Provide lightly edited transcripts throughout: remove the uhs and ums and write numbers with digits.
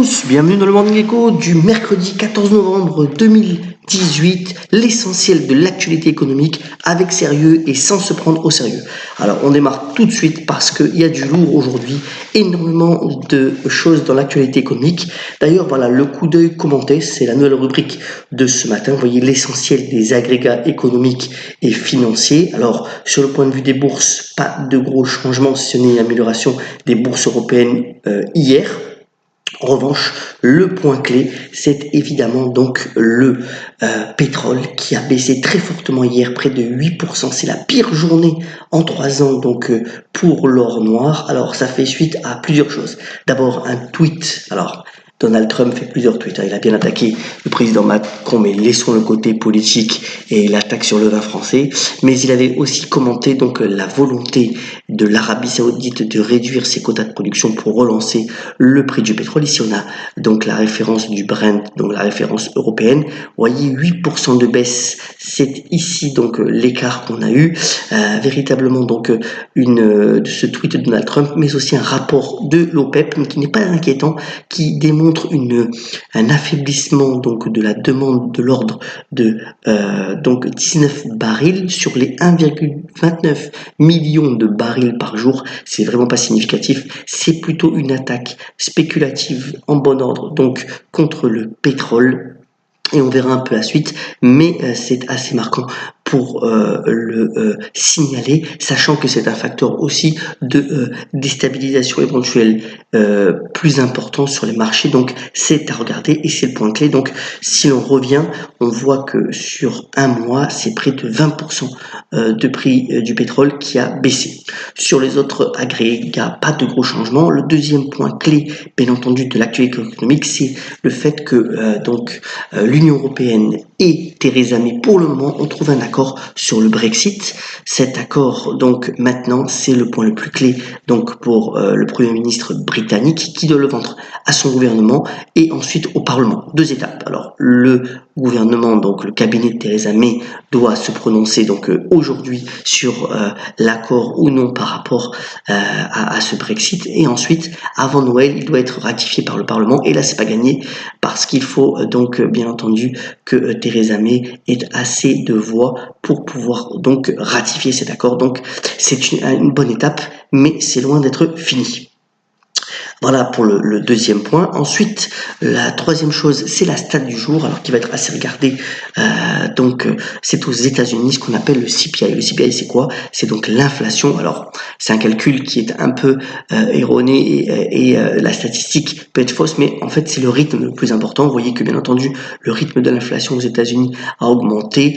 tous, bienvenue dans le Morning Echo du mercredi 14 novembre 2018, l'essentiel de l'actualité économique avec sérieux et sans se prendre au sérieux. Alors on démarre tout de suite parce qu'il y a du lourd aujourd'hui, énormément de choses dans l'actualité économique. D'ailleurs voilà, le coup d'œil commenté, c'est la nouvelle rubrique de ce matin. Vous voyez l'essentiel des agrégats économiques et financiers. Alors sur le point de vue des bourses, pas de gros changements, si ce n'est une amélioration des bourses européennes hier. En revanche, le point clé, c'est évidemment donc le pétrole qui a baissé très fortement hier, près de 8%. C'est la pire journée en 3 ans donc pour l'or noir. Alors ça fait suite à plusieurs choses. D'abord un tweet. Alors Donald Trump fait plusieurs tweets. Il a bien attaqué le président Macron, mais laissons le côté politique et l'attaque sur le vin français. Mais il avait aussi commenté donc la volonté de l'Arabie Saoudite de réduire ses quotas de production pour relancer le prix du pétrole. Ici, on a donc la référence du Brent, donc la référence européenne. Vous voyez, 8% de baisse. C'est ici donc l'écart qu'on a eu. Véritablement donc de ce tweet de Donald Trump, mais aussi un rapport de l'OPEP, mais qui n'est pas inquiétant, qui démontre un affaiblissement donc de la demande de l'ordre de donc 19 barils sur les 1,29 millions de barils par jour. C'est vraiment pas significatif. C'est plutôt une attaque spéculative en bon ordre donc contre le pétrole. Et on verra un peu la suite, mais c'est assez marquant pour le signaler, sachant que c'est un facteur aussi de déstabilisation éventuelle plus important sur les marchés. Donc c'est à regarder et c'est le point clé. Donc si l'on revient, on voit que sur un mois, c'est près de 20% de prix du pétrole qui a baissé. Sur les autres agrégats, pas de gros changements. Le deuxième point clé, bien entendu, de l'actualité économique, c'est le fait que l'Union européenne et Theresa May, pour le moment, on trouve un accord sur le Brexit. Cet accord, donc, maintenant, c'est le point le plus clé, donc, pour le Premier ministre britannique, qui doit le vendre à son gouvernement et ensuite au Parlement. 2 étapes. Alors, le gouvernement, donc, le cabinet de Theresa May, doit se prononcer, donc, aujourd'hui sur l'accord ou non par rapport à ce Brexit. Et ensuite, avant Noël, il doit être ratifié par le Parlement. Et là, c'est pas gagné parce qu'il faut, donc, bien entendu, que Theresa May ait assez de voix pour pouvoir donc ratifier cet accord. Donc c'est une bonne étape, mais c'est loin d'être fini. Voilà pour le deuxième point. Ensuite, la troisième chose, c'est la stat du jour, alors qui va être assez regardée. C'est aux États-Unis, ce qu'on appelle le CPI. Le CPI, c'est quoi? C'est donc l'inflation. Alors, c'est un calcul qui est un peu erroné et la statistique peut être fausse, mais en fait, c'est le rythme le plus important. Vous voyez que, bien entendu, le rythme de l'inflation aux États-Unis a augmenté,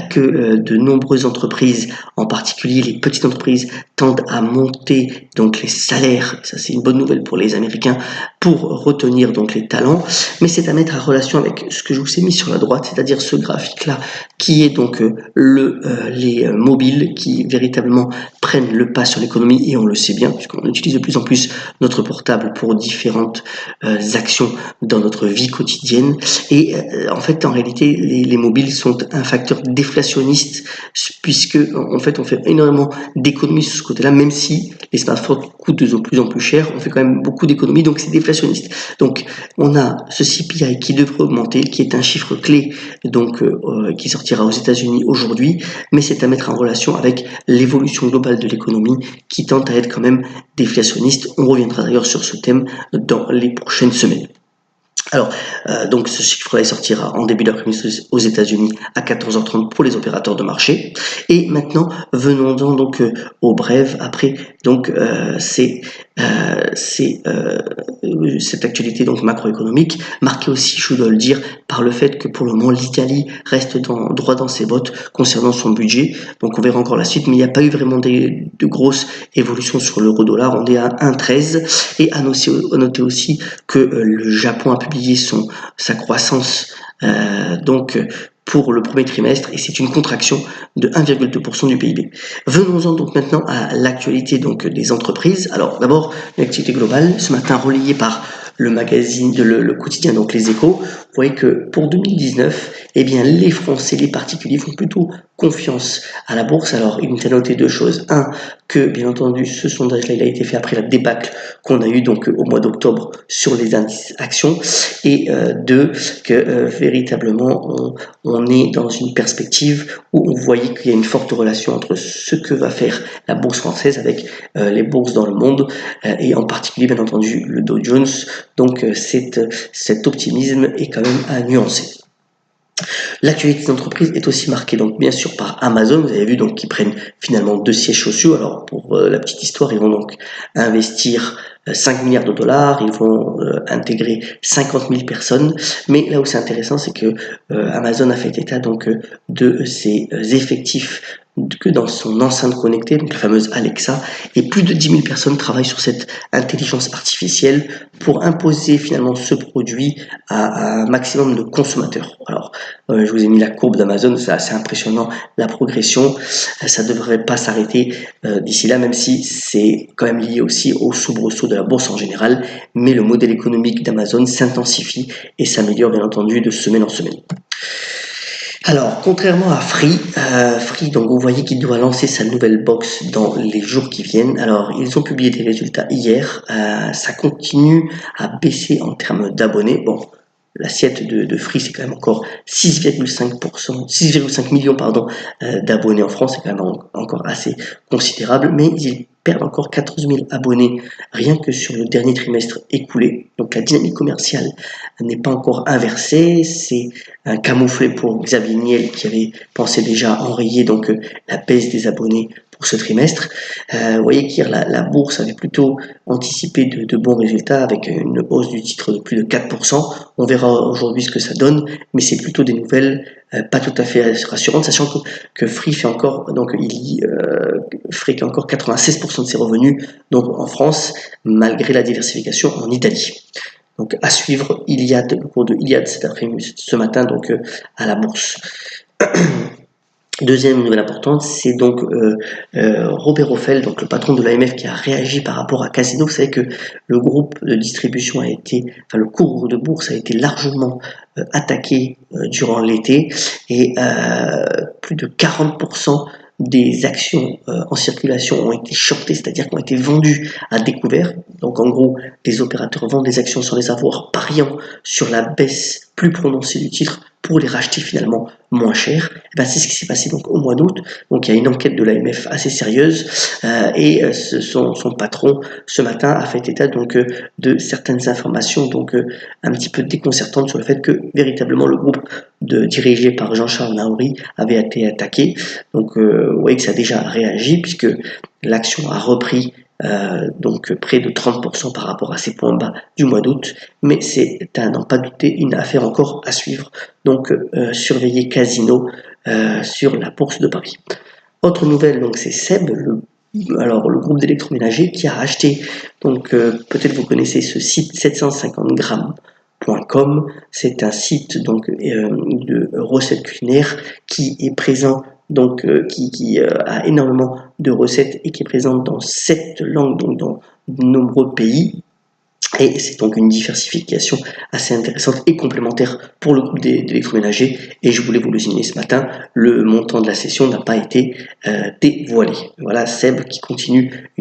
que de nombreuses entreprises, en particulier les petites entreprises, tendent à monter donc les salaires. Ça, c'est une bonne nouvelle pour les Américains pour retenir donc les talents, mais c'est à mettre en relation avec ce que je vous ai mis sur la droite, c'est-à-dire ce graphique-là qui est donc les mobiles qui véritablement prennent le pas sur l'économie, et on le sait bien puisqu'on utilise de plus en plus notre portable pour différentes actions dans notre vie quotidienne. Et en fait, en réalité, les mobiles sont un facteur déflationniste puisque en fait on fait énormément d'économies sur ce côté-là, même si les smartphones coûtent de plus en plus cher, on fait quand même beaucoup d'économies, donc c'est déflationniste. Donc on a ce CPI qui devrait augmenter, qui est un chiffre clé donc qui sortira aux États-Unis aujourd'hui, mais c'est à mettre en relation avec l'évolution globale de l'économie qui tente à être quand même déflationniste. On reviendra d'ailleurs sur ce thème dans les prochaines semaines. Alors, donc ce chiffre-là sortira en début d'après-midi aux États-Unis à 14h30 pour les opérateurs de marché. Et maintenant, venons-en donc au bref. Après, donc cette actualité donc macroéconomique, marquée aussi, je dois le dire, par le fait que pour le moment l'Italie reste droit dans ses bottes concernant son budget. Donc on verra encore la suite, mais il n'y a pas eu vraiment de grosses évolutions sur l'euro-dollar. On est à 1,13 et à noter aussi que le Japon a publié sa croissance pour le premier trimestre, et c'est une contraction de 1,2% du PIB. Venons-en donc maintenant à l'actualité donc des entreprises. Alors d'abord, l'activité globale, ce matin relayée par le magazine, le quotidien, donc Les Échos, vous voyez que pour 2019, eh bien, les Français, les particuliers font plutôt confiance à la bourse. Alors, il est à noter deux choses. Un, que bien entendu, ce sondage-là, il a été fait après la débâcle qu'on a eu donc au mois d'octobre sur les indices actions. Et deux, que véritablement, on est dans une perspective où on voyait qu'il y a une forte relation entre ce que va faire la bourse française avec les bourses dans le monde et en particulier, bien entendu, le Dow Jones. Donc, cet optimisme est quand même à nuancer. L'actualité des entreprises est aussi marquée donc bien sûr par Amazon. Vous avez vu donc qu'ils prennent finalement 2 sièges sociaux. Alors pour la petite histoire, ils vont donc investir 5 milliards de dollars, ils vont intégrer 50 000 personnes. Mais là où c'est intéressant, c'est que Amazon a fait état donc de ses effectifs que dans son enceinte connectée, donc la fameuse Alexa, et plus de 10 000 personnes travaillent sur cette intelligence artificielle pour imposer finalement ce produit à un maximum de consommateurs. Alors, je vous ai mis la courbe d'Amazon, c'est assez impressionnant la progression, ça ne devrait pas s'arrêter d'ici là, même si c'est quand même lié aussi au soubresaut de la bourse en général, mais le modèle économique d'Amazon s'intensifie et s'améliore bien entendu de semaine en semaine. Alors, contrairement à Free, donc vous voyez qu'il doit lancer sa nouvelle box dans les jours qui viennent. Alors, ils ont publié des résultats hier. Ça continue à baisser en termes d'abonnés. Bon, l'assiette de Free, c'est quand même encore 6,5 millions d'abonnés en France, c'est quand même encore assez considérable, mais ils perdent encore 14 000 abonnés rien que sur le dernier trimestre écoulé. Donc la dynamique commerciale n'est pas encore inversée, c'est un camouflet pour Xavier Niel qui avait pensé déjà enrayer donc la baisse des abonnés pour ce trimestre. Vous voyez qu'hier la bourse avait plutôt anticipé de bons résultats avec une hausse du titre de plus de 4%. On verra aujourd'hui ce que ça donne, mais c'est plutôt des nouvelles pas tout à fait rassurantes, sachant que Free fait encore Free qui a encore 96% de ses revenus donc en France, malgré la diversification en Italie. Donc à suivre Iliad, le cours de Iliad ce matin donc à la bourse. Deuxième nouvelle importante, c'est donc Robert Ophel, donc le patron de l'AMF, qui a réagi par rapport à Casino. Vous savez que le groupe de distribution le cours de bourse a été largement attaqué durant l'été et plus de 40% des actions en circulation ont été shortées, c'est-à-dire qu'ont été vendues à découvert. Donc en gros, les opérateurs vendent des actions sans les avoir, pariant sur la baisse plus prononcée du titre pour les racheter finalement moins cher. Et ben, c'est ce qui s'est passé donc au mois d'août. Donc il y a une enquête de l'AMF assez sérieuse et son patron ce matin a fait état donc de certaines informations donc un petit peu déconcertantes sur le fait que véritablement le groupe dirigé par Jean-Charles Naouri avait été attaqué. Donc vous voyez que ça a déjà réagi puisque l'action a repris donc près de 30% par rapport à ses points bas du mois d'août, mais c'est à n'en pas douter une affaire encore à suivre, donc surveillez Casino sur la bourse de Paris. Autre nouvelle, donc c'est SEB, le groupe d'électroménager qui a acheté, donc peut-être vous connaissez ce site 750grammes.com, c'est un site donc de recettes culinaires qui est présent donc qui a énormément de recettes et qui est présente dans 7 langues, donc dans de nombreux pays. Et c'est donc une diversification assez intéressante et complémentaire pour le groupe d'électroménager. Et je voulais vous le signaler ce matin, le montant de la session n'a pas été dévoilé. Voilà, SEB qui continue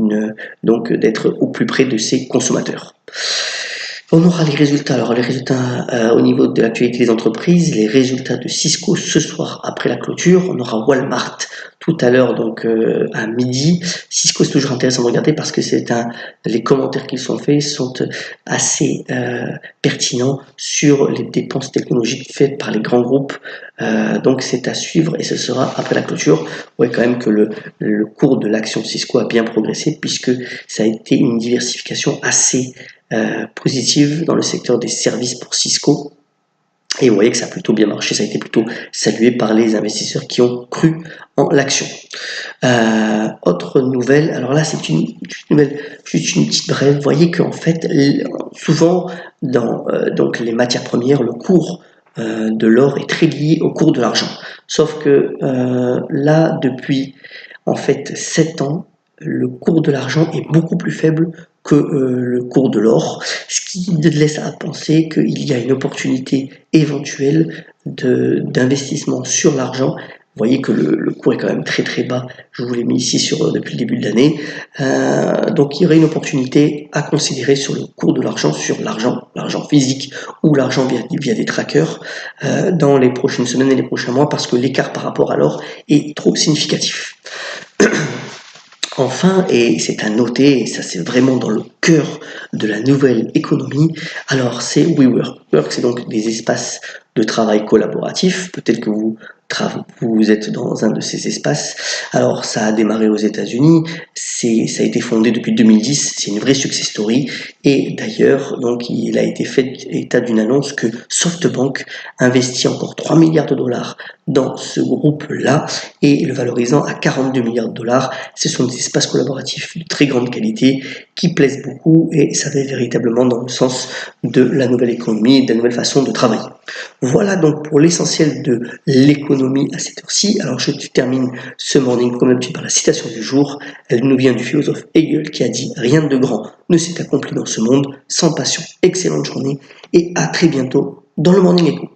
donc d'être au plus près de ses consommateurs. On aura les résultats. Alors les résultats au niveau de l'actualité des entreprises, les résultats de Cisco ce soir après la clôture. On aura Walmart tout à l'heure donc à midi. Cisco, c'est toujours intéressant de regarder parce que les commentaires qu'ils sont faits sont assez pertinents sur les dépenses technologiques faites par les grands groupes. Donc c'est à suivre et ce sera après la clôture. Vous voyez quand même que le cours de l'action de Cisco a bien progressé puisque ça a été une diversification assez positive dans le secteur des services pour Cisco. Et vous voyez que ça a plutôt bien marché, ça a été plutôt salué par les investisseurs qui ont cru en l'action. Autre nouvelle, alors là c'est une nouvelle, juste une petite brève. Vous voyez qu'en fait, souvent dans donc les matières premières, le cours de l'or est très lié au cours de l'argent. Sauf que là, depuis en fait 7 ans, le cours de l'argent est beaucoup plus faible que le cours de l'or, ce qui laisse à penser qu'il y a une opportunité éventuelle d'investissement sur l'argent. Vous voyez que le cours est quand même très très bas, je vous l'ai mis ici depuis le début de l'année. Donc il y aurait une opportunité à considérer sur le cours de l'argent, sur l'argent physique ou l'argent via des trackers dans les prochaines semaines et les prochains mois, parce que l'écart par rapport à l'or est trop significatif. Enfin, et c'est à noter, et ça c'est vraiment dans le cœur de la nouvelle économie, alors c'est WeWork. WeWork, c'est donc des espaces de travail collaboratifs. Peut-être que vous êtes dans un de ces espaces. Alors ça a démarré aux États-Unis, ça a été fondé depuis 2010, c'est une vraie success story. Et d'ailleurs, donc il a été fait état d'une annonce que SoftBank investit encore 3 milliards de dollars dans ce groupe-là et le valorisant à 42 milliards de dollars. Ce sont des espaces collaboratifs de très grande qualité qui plaisent beaucoup et ça va véritablement dans le sens de la nouvelle économie et de la nouvelle façon de travailler. Voilà donc pour l'essentiel de l'économie à cette heure-ci. Alors je termine ce morning comme d'habitude par la citation du jour. Elle nous vient du philosophe Hegel qui a dit « Rien de grand ne s'est accompli dans ce monde sans passion. » Excellente journée et à très bientôt dans le Morning Echo.